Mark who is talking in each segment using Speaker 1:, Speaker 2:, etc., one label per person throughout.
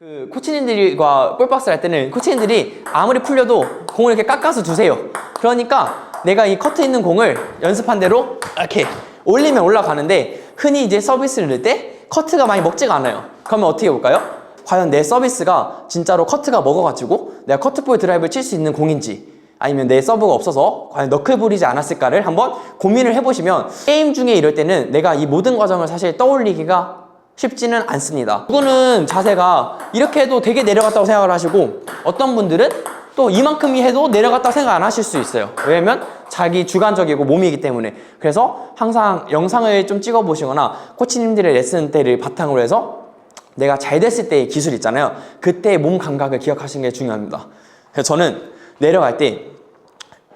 Speaker 1: 그 코치님들과 볼박스를 할 때는 코치님들이 아무리 풀려도 공을 이렇게 깎아서 주세요. 그러니까 내가 이 커트 있는 공을 연습한 대로 이렇게 올리면 올라가는데, 흔히 이제 서비스를 넣을 때 커트가 많이 먹지가 않아요. 그러면 어떻게 해볼까요? 과연 내 서비스가 진짜로 커트가 먹어가지고 내가 커트볼 드라이브를 칠 수 있는 공인지, 아니면 내 서브가 없어서 과연 너클볼이지 않았을까를 한번 고민을 해보시면, 게임 중에 이럴 때는 내가 이 모든 과정을 사실 떠올리기가 쉽지는 않습니다. 누구는 자세가 이렇게 해도 되게 내려갔다고 생각을 하시고, 어떤 분들은 또 이만큼이 해도 내려갔다고 생각 안 하실 수 있어요. 왜냐면 자기 주관적이고 몸이기 때문에. 그래서 항상 영상을 좀 찍어 보시거나 코치님들의 레슨 때를 바탕으로 해서 내가 잘 됐을 때의 기술 있잖아요. 그때의 몸 감각을 기억하시는 게 중요합니다. 그래서 저는 내려갈 때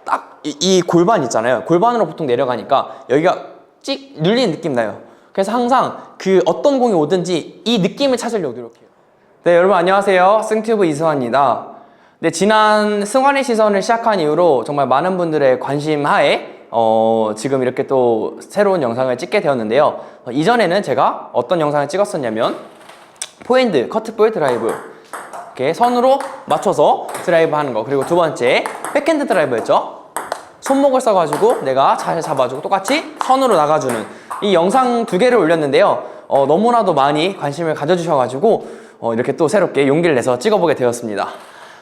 Speaker 1: 딱 이 골반 있잖아요. 골반으로 보통 내려가니까 여기가 찍 눌리는 느낌 나요. 그래서 항상 그 어떤 공이 오든지 이 느낌을 찾으려고 노력해요. 네, 여러분 안녕하세요. 승튜브 이승환입니다. 네, 지난 승환의 시선을 시작한 이후로 정말 많은 분들의 관심 하에 지금 이렇게 또 새로운 영상을 찍게 되었는데요. 이전에는 제가 어떤 영상을 찍었었냐면 포핸드, 커트볼 드라이브 이렇게 선으로 맞춰서 드라이브 하는 거, 그리고 두 번째 백핸드 드라이브였죠. 손목을 써가지고 내가 잘 잡아주고 똑같이 선으로 나가주는 이 영상 두 개를 올렸는데요. 너무나도 많이 관심을 가져주셔가지고 이렇게 또 새롭게 용기를 내서 찍어보게 되었습니다.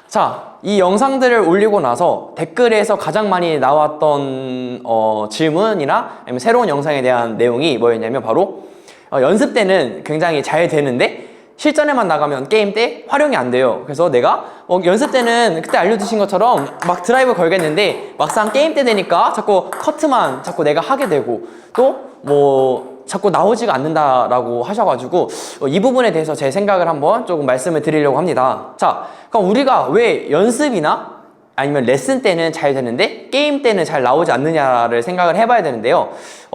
Speaker 1: 자, 이 영상들을 올리고 나서 댓글에서 가장 많이 나왔던 질문이나 아니면 새로운 영상에 대한 내용이 뭐였냐면 바로 연습 때는 굉장히 잘 되는데 실전에만 나가면 게임 때 활용이 안 돼요. 그래서 내가 연습 때는 그때 알려주신 것처럼 막 드라이브 걸겠는데 막상 게임 때 되니까 자꾸 커트만 자꾸 내가 하게 되고 또 자꾸 나오지가 않는다라고 하셔가지고 이 부분에 대해서 제 생각을 한번 조금 말씀을 드리려고 합니다. 자, 그럼 우리가 왜 연습이나 아니면 레슨 때는 잘 되는데 게임 때는 잘 나오지 않느냐를 생각을 해봐야 되는데요.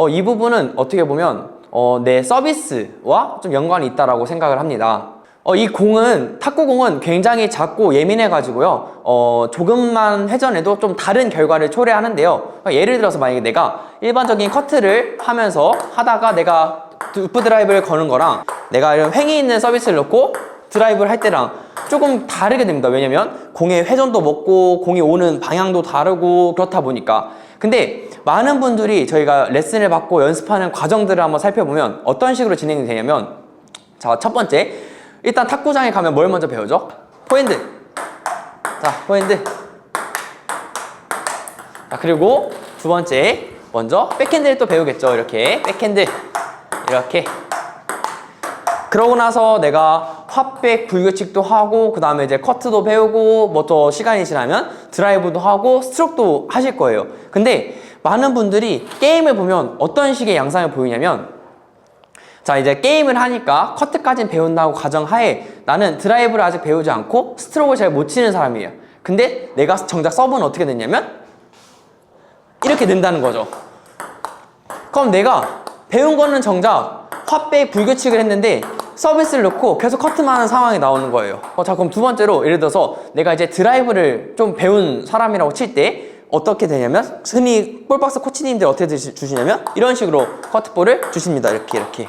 Speaker 1: 이 부분은 어떻게 보면 내 서비스와 좀 연관이 있다라고 생각을 합니다. 이 공은, 탁구공은 굉장히 작고 예민해가지고요. 조금만 회전해도 좀 다른 결과를 초래하는데요. 예를 들어서 만약에 내가 일반적인 커트를 하면서 하다가 내가 우프 드라이브를 거는 거랑 내가 이런 횡이 있는 서비스를 넣고 드라이브를 할 때랑 조금 다르게 됩니다. 왜냐면 공의 회전도 먹고 공이 오는 방향도 다르고 그렇다 보니까. 근데 많은 분들이 저희가 레슨을 받고 연습하는 과정들을 한번 살펴보면 어떤 식으로 진행이 되냐면, 자, 첫 번째, 일단 탁구장에 가면 뭘 먼저 배우죠? 포핸드. 자, 포핸드. 자, 그리고 두 번째, 먼저 백핸드를 또 배우겠죠. 이렇게 백핸드 이렇게. 그러고 나서 내가 팝백 불규칙도 하고, 그 다음에 이제 커트도 배우고, 뭐 또 시간이 지나면 드라이브도 하고 스트로크도 하실 거예요. 근데 많은 분들이 게임을 보면 어떤 식의 양상을 보이냐면, 자, 이제 게임을 하니까 커트까지는 배운다고 가정하에 나는 드라이브를 아직 배우지 않고 스트로크를 잘 못 치는 사람이에요. 근데 내가 정작 서브는 어떻게 됐냐면 이렇게 된다는 거죠. 그럼 내가 배운 거는 정작 팝백 불규칙을 했는데 서비스를 넣고 계속 커트만 하는 상황이 나오는 거예요. 자, 그럼 두 번째로 예를 들어서 내가 이제 드라이브를 좀 배운 사람이라고 칠 때 어떻게 되냐면, 흔히 볼박스 코치님들 어떻게 주시냐면 이런 식으로 커트볼을 주십니다. 이렇게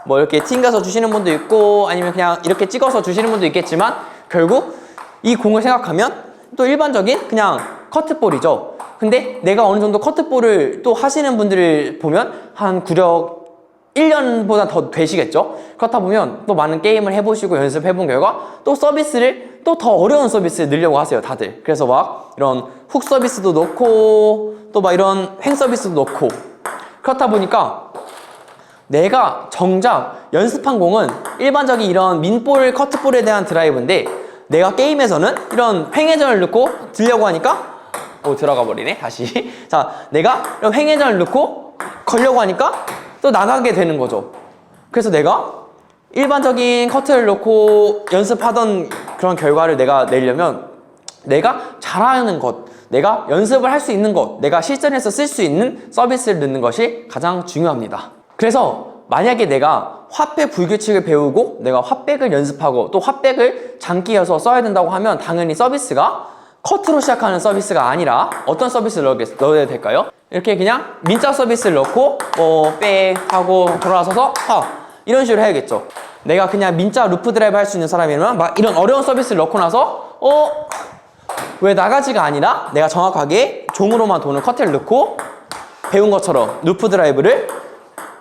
Speaker 1: 뭐 이렇게 튕겨서 주시는 분도 있고 아니면 그냥 이렇게 찍어서 주시는 분도 있겠지만, 결국 이 공을 생각하면 또 일반적인 그냥 커트볼이죠. 근데 내가 어느 정도 커트볼을 또 하시는 분들을 보면 한 구력 1년보다 더 되시겠죠? 그렇다 보면 또 많은 게임을 해보시고 연습해본 결과 또 서비스를 또 더 어려운 서비스를 넣으려고 하세요, 다들. 그래서 막 이런 훅 서비스도 넣고 또 막 이런 횡 서비스도 넣고, 그렇다 보니까 내가 정작 연습한 공은 일반적인 이런 민볼, 커트볼에 대한 드라이브인데 내가 게임에서는 이런 횡회전을 넣고 들려고 하니까 들어가 버리네, 다시. 자, 내가 이런 횡회전을 넣고 걸려고 하니까 또 나가게 되는 거죠. 그래서 내가 일반적인 커트를 넣고 연습하던 그런 결과를 내가 내려면 내가 잘하는 것, 내가 연습을 할 수 있는 것, 내가 실전에서 쓸 수 있는 서비스를 넣는 것이 가장 중요합니다. 그래서 만약에 내가 핫백 불규칙을 배우고 내가 핫백을 연습하고 또 핫백을 장기여서 써야 된다고 하면 당연히 서비스가 커트로 시작하는 서비스가 아니라 어떤 서비스를 넣어야 될까요? 이렇게 그냥 민자 서비스를 넣고 백 하고 돌아서서 이런 식으로 해야겠죠. 내가 그냥 민자 루프 드라이브 할 수 있는 사람이면 막 이런 어려운 서비스를 넣고 나서 왜 나가지가 아니라 내가 정확하게 종으로만 도는 커트를 넣고 배운 것처럼 루프 드라이브를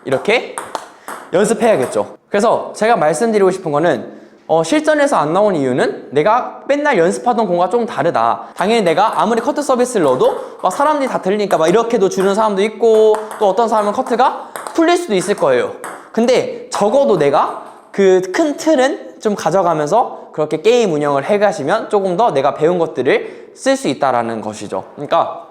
Speaker 1: 이렇게 연습해야겠죠. 그래서 제가 말씀드리고 싶은 거는 실전에서 안 나온 이유는 내가 맨날 연습하던 공과 좀 다르다. 당연히 내가 아무리 커트 서비스를 넣어도 막 사람들이 다 들리니까 막 이렇게도 주는 사람도 있고 또 어떤 사람은 커트가 풀릴 수도 있을 거예요. 근데 적어도 내가 그 큰 틀은 좀 가져가면서 그렇게 게임 운영을 해가시면 조금 더 내가 배운 것들을 쓸 수 있다라는 것이죠. 그러니까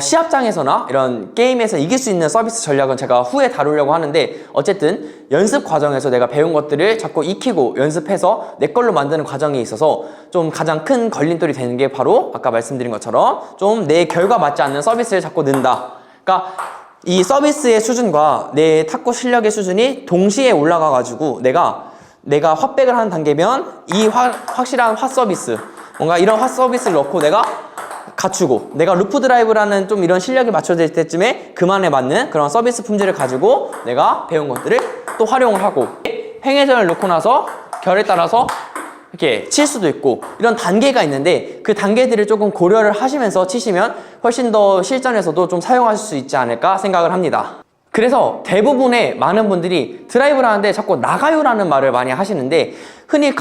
Speaker 1: 시합장에서나 이런 게임에서 이길 수 있는 서비스 전략은 제가 후에 다루려고 하는데 어쨌든 연습 과정에서 내가 배운 것들을 자꾸 익히고 연습해서 내 걸로 만드는 과정에 있어서 좀 가장 큰 걸림돌이 되는 게 바로 아까 말씀드린 것처럼 좀 내 결과 맞지 않는 서비스를 자꾸 넣는다. 그러니까 이 서비스의 수준과 내 탁구 실력의 수준이 동시에 올라가 가지고 내가 헛백을 하는 단계면 이 확실한 화 서비스 뭔가 이런 화 서비스를 넣고 내가 갖추고 내가 루프 드라이브라는 좀 이런 실력이 맞춰질 때쯤에 그만에 맞는 그런 서비스 품질을 가지고 내가 배운 것들을 또 활용을 하고 횡회전을 넣고 나서 결에 따라서 이렇게 칠 수도 있고 이런 단계가 있는데 그 단계들을 조금 고려를 하시면서 치시면 훨씬 더 실전에서도 좀 사용하실 수 있지 않을까 생각을 합니다. 그래서 대부분의 많은 분들이 드라이브를 하는데 자꾸 나가요라는 말을 많이 하시는데 흔히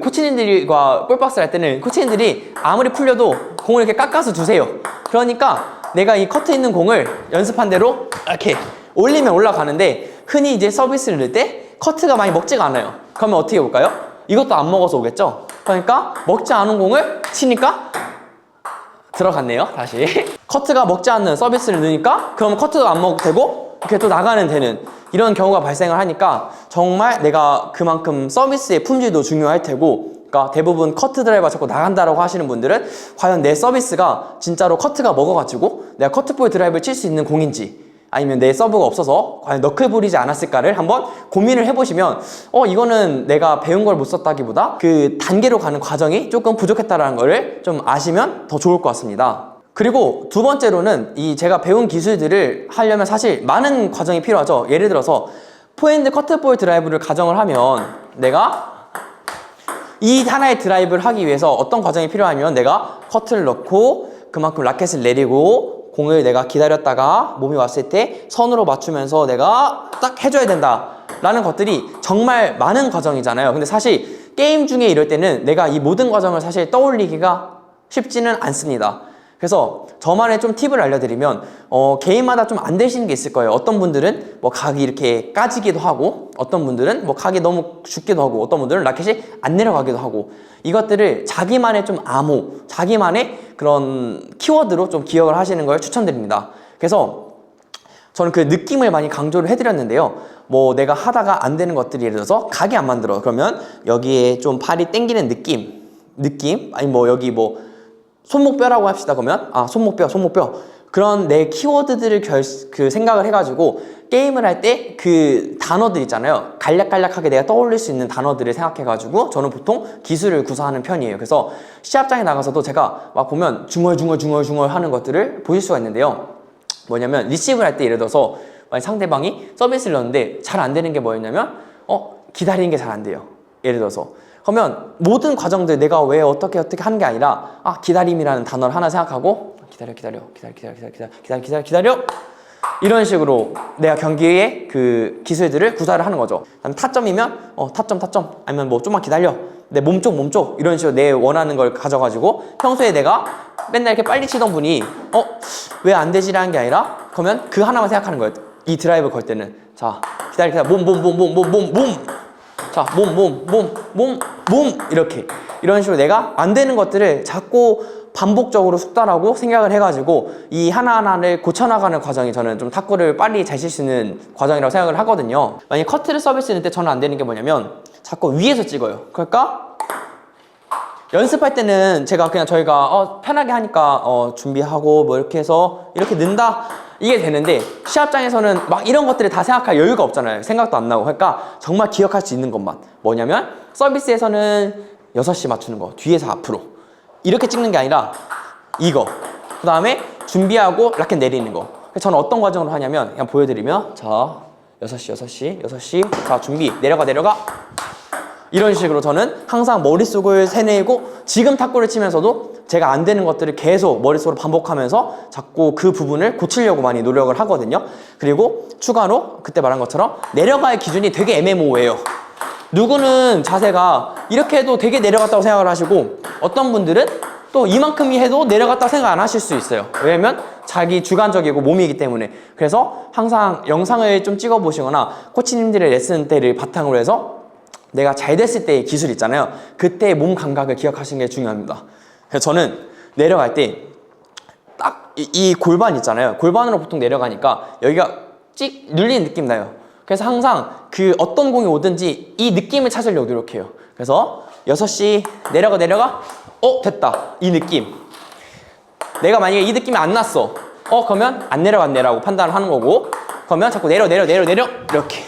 Speaker 1: 코치님들과 볼박스를 할 때는 코치님들이 아무리 풀려도 공을 이렇게 깎아서 주세요. 그러니까 내가 이 커트 있는 공을 연습한 대로 이렇게 올리면 올라가는데 흔히 이제 서비스를 넣을 때 커트가 많이 먹지가 않아요. 그러면 어떻게 해볼까요? 이것도 안 먹어서 오겠죠? 그러니까 먹지 않은 공을 치니까 들어갔네요. 다시 커트가 먹지 않는 서비스를 넣으니까 그럼 커트도 안 먹어도 되고 이렇게 또 나가는 되는 이런 경우가 발생을 하니까 정말 내가 그만큼 서비스의 품질도 중요할 테고 그러니까 대부분 커트 드라이버가 자꾸 나간다라고 하시는 분들은 과연 내 서비스가 진짜로 커트가 먹어가지고 내가 커트볼 드라이브를 칠 수 있는 공인지 아니면 내 서브가 없어서 과연 너클 부리지 않았을까를 한번 고민을 해보시면 이거는 내가 배운 걸 못 썼다기보다 그 단계로 가는 과정이 조금 부족했다라는 거를 좀 아시면 더 좋을 것 같습니다. 그리고 두 번째로는 이 제가 배운 기술들을 하려면 사실 많은 과정이 필요하죠. 예를 들어서 포핸드 커트볼 드라이브를 가정을 하면 내가 이 하나의 드라이브를 하기 위해서 어떤 과정이 필요하면 내가 커트를 넣고 그만큼 라켓을 내리고 공을 내가 기다렸다가 몸이 왔을 때 선으로 맞추면서 내가 딱 해줘야 된다 라는 것들이 정말 많은 과정이잖아요. 근데 사실 게임 중에 이럴 때는 내가 이 모든 과정을 사실 떠올리기가 쉽지는 않습니다. 그래서 저만의 좀 팁을 알려드리면 개인마다 좀 안 되시는 게 있을 거예요. 어떤 분들은 뭐 각이 이렇게 까지기도 하고 어떤 분들은 뭐 각이 너무 죽기도 하고 어떤 분들은 라켓이 안 내려가기도 하고 이것들을 자기만의 좀 암호, 자기만의 그런 키워드로 좀 기억을 하시는 걸 추천드립니다. 그래서 저는 그 느낌을 많이 강조를 해드렸는데요. 뭐 내가 하다가 안 되는 것들이 예를 들어서 각이 안 만들어. 그러면 여기에 좀 팔이 당기는 느낌 아니 뭐 여기 뭐 손목뼈라고 합시다. 그러면 손목뼈 그런 내 키워드들을 생각을 해가지고 게임을 할 때 그 단어들 있잖아요. 간략간략하게 내가 떠올릴 수 있는 단어들을 생각해가지고 저는 보통 기술을 구사하는 편이에요. 그래서 시합장에 나가서도 제가 막 보면 중얼 하는 것들을 보실 수가 있는데요. 뭐냐면 리시브를 할 때 예를 들어서 만약 상대방이 서비스를 넣었는데 잘 안 되는 게 뭐였냐면 기다리는 게 잘 안 돼요. 예를 들어서 그러면 모든 과정들 내가 왜 어떻게 하는 게 아니라 기다림이라는 단어를 하나 생각하고 기다려 이런 식으로 내가 경기에 그 기술들을 구사를 하는 거죠. 타점이면 타점 아니면 뭐 좀만 기다려 내 몸쪽 이런 식으로 내 원하는 걸 가져가지고 평소에 내가 맨날 이렇게 빨리 치던 분이 왜 안 되지라는 게 아니라 그러면 그 하나만 생각하는 거예요. 이 드라이브 걸 때는 자 기다려 몸 자, 몸 이렇게 이런 식으로 내가 안 되는 것들을 자꾸 반복적으로 숙달하고 생각을 해가지고 이 하나하나를 고쳐나가는 과정이 저는 좀 탁구를 빨리 잘 칠 수 있는 과정이라고 생각을 하거든요. 만약에 커트를 서비스 넣을 때 저는 안 되는 게 뭐냐면 자꾸 위에서 찍어요. 그러니까 연습할 때는 제가 그냥 저희가 편하게 하니까 준비하고 뭐 이렇게 해서 이렇게 넣는다 이게 되는데 시합장에서는 막 이런 것들을 다 생각할 여유가 없잖아요. 생각도 안 나고. 그러니까 정말 기억할 수 있는 것만 뭐냐면 서비스에서는 6시 맞추는 거 뒤에서 앞으로 이렇게 찍는 게 아니라 이거 그 다음에 준비하고 라켓 내리는 거. 저는 어떤 과정으로 하냐면 그냥 보여드리면 자 6시, 6시, 6시. 자, 준비. 내려가. 이런 식으로 저는 항상 머릿속을 세뇌고 지금 탁구를 치면서도 제가 안 되는 것들을 계속 머릿속으로 반복하면서 자꾸 그 부분을 고치려고 많이 노력을 하거든요. 그리고 추가로 그때 말한 것처럼 내려갈 기준이 되게 애매모호해요. 누구는 자세가 이렇게 해도 되게 내려갔다고 생각을 하시고 어떤 분들은 또 이만큼이 해도 내려갔다고 생각 안 하실 수 있어요. 왜냐면 자기 주관적이고 몸이기 때문에. 그래서 항상 영상을 좀 찍어 보시거나 코치님들의 레슨 때를 바탕으로 해서 내가 잘 됐을 때의 기술 있잖아요. 그때의 몸 감각을 기억하시는 게 중요합니다. 그래서 저는 내려갈 때 딱 이 골반 있잖아요. 골반으로 보통 내려가니까 여기가 찍 눌리는 느낌 나요. 그래서 항상 그 어떤 공이 오든지 이 느낌을 찾으려고 노력해요. 그래서 6시 내려가. 됐다. 이 느낌. 내가 만약에 이 느낌이 안 났어. 그러면 안 내려갔네라고 판단을 하는 거고, 그러면 자꾸 내려 이렇게.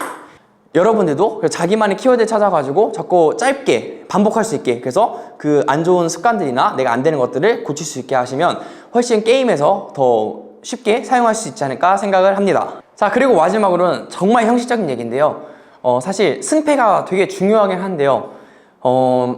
Speaker 1: 여러분들도 자기만의 키워드를 찾아가지고 자꾸 짧게 반복할 수 있게, 그래서 그 안 좋은 습관들이나 내가 안 되는 것들을 고칠 수 있게 하시면 훨씬 게임에서 더 쉽게 사용할 수 있지 않을까 생각을 합니다. 자, 그리고 마지막으로는 정말 형식적인 얘기인데요. 사실 승패가 되게 중요하긴 한데요.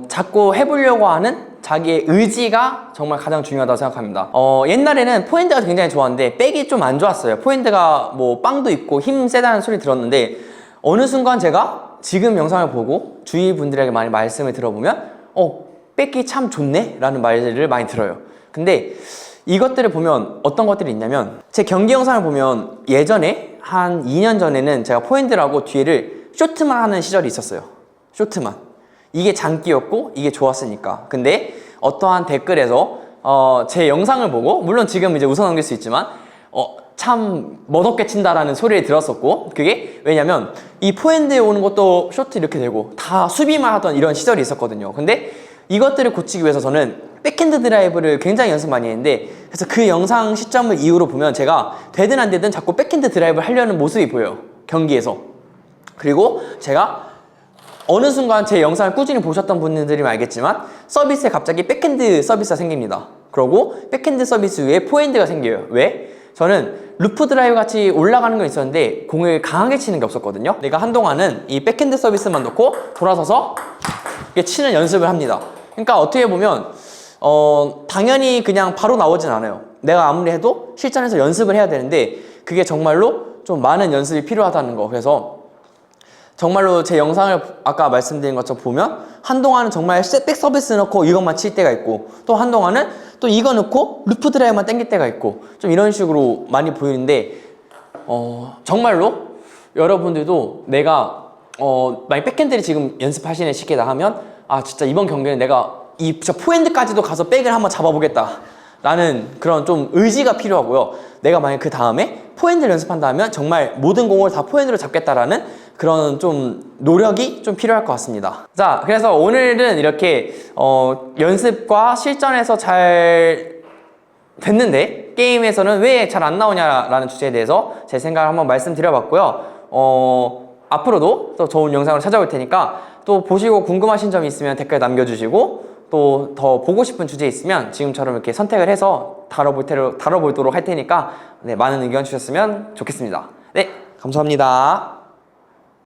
Speaker 1: 자꾸 해보려고 하는 자기의 의지가 정말 가장 중요하다고 생각합니다. 옛날에는 포핸드가 굉장히 좋았는데 백이 좀 안 좋았어요. 포핸드가 뭐 빵도 있고 힘 세다는 소리 들었는데 어느 순간 제가 지금 영상을 보고 주위 분들에게 많이 말씀을 들어보면 백이 참 좋네? 라는 말들을 많이 들어요. 근데 이것들을 보면 어떤 것들이 있냐면 제 경기 영상을 보면 예전에 한 2년 전에는 제가 포핸드라고 뒤를 쇼트만 하는 시절이 있었어요. 쇼트만. 이게 장기였고 이게 좋았으니까. 근데 어떠한 댓글에서 제 영상을 보고, 물론 지금 이제 웃어넘길 수 있지만 참 멋없게 친다라는 소리를 들었었고, 그게 왜냐면 이 포핸드에 오는 것도 쇼트 이렇게 되고 다 수비만 하던 이런 시절이 있었거든요. 근데 이것들을 고치기 위해서 저는 백핸드 드라이브를 굉장히 연습 많이 했는데, 그래서 그 영상 시점을 이후로 보면 제가 되든 안 되든 자꾸 백핸드 드라이브를 하려는 모습이 보여요, 경기에서. 그리고 제가 어느 순간 제 영상을 꾸준히 보셨던 분들이 알겠지만 서비스에 갑자기 백핸드 서비스가 생깁니다. 그러고 백핸드 서비스 위에 포핸드가 생겨요. 왜? 저는 루프 드라이브 같이 올라가는 건 있었는데 공을 강하게 치는 게 없었거든요. 내가 한동안은 이 백핸드 서비스만 넣고 돌아서서 이렇게 치는 연습을 합니다. 그러니까 어떻게 보면 당연히 그냥 바로 나오진 않아요. 내가 아무리 해도 실전에서 연습을 해야 되는데 그게 정말로 좀 많은 연습이 필요하다는 거. 그래서 정말로 제 영상을 아까 말씀드린 것처럼 보면 한동안은 정말 백 서비스 넣고 이것만 칠 때가 있고, 또 한동안은 또 이거 넣고 루프 드라이브만 당길 때가 있고, 좀 이런 식으로 많이 보이는데 정말로 여러분들도 내가 만약 백핸드를 지금 연습하시는 시기다 하면 진짜 이번 경기는 내가 진짜 포핸드까지도 가서 백을 한번 잡아보겠다 라는 그런 좀 의지가 필요하고요. 내가 만약 그 다음에 포핸드를 연습한다 하면 정말 모든 공을 다 포핸드로 잡겠다라는 그런 좀 노력이 좀 필요할 것 같습니다. 자, 그래서 오늘은 이렇게 연습과 실전에서 잘 됐는데 게임에서는 왜 잘 안 나오냐라는 주제에 대해서 제 생각을 한번 말씀드려봤고요. 앞으로도 또 좋은 영상으로 찾아올 테니까 또 보시고 궁금하신 점이 있으면 댓글 남겨주시고, 또 더 보고 싶은 주제 있으면 지금처럼 이렇게 선택을 해서 다뤄보도록 할 테니까 많은 의견 주셨으면 좋겠습니다. 네, 감사합니다.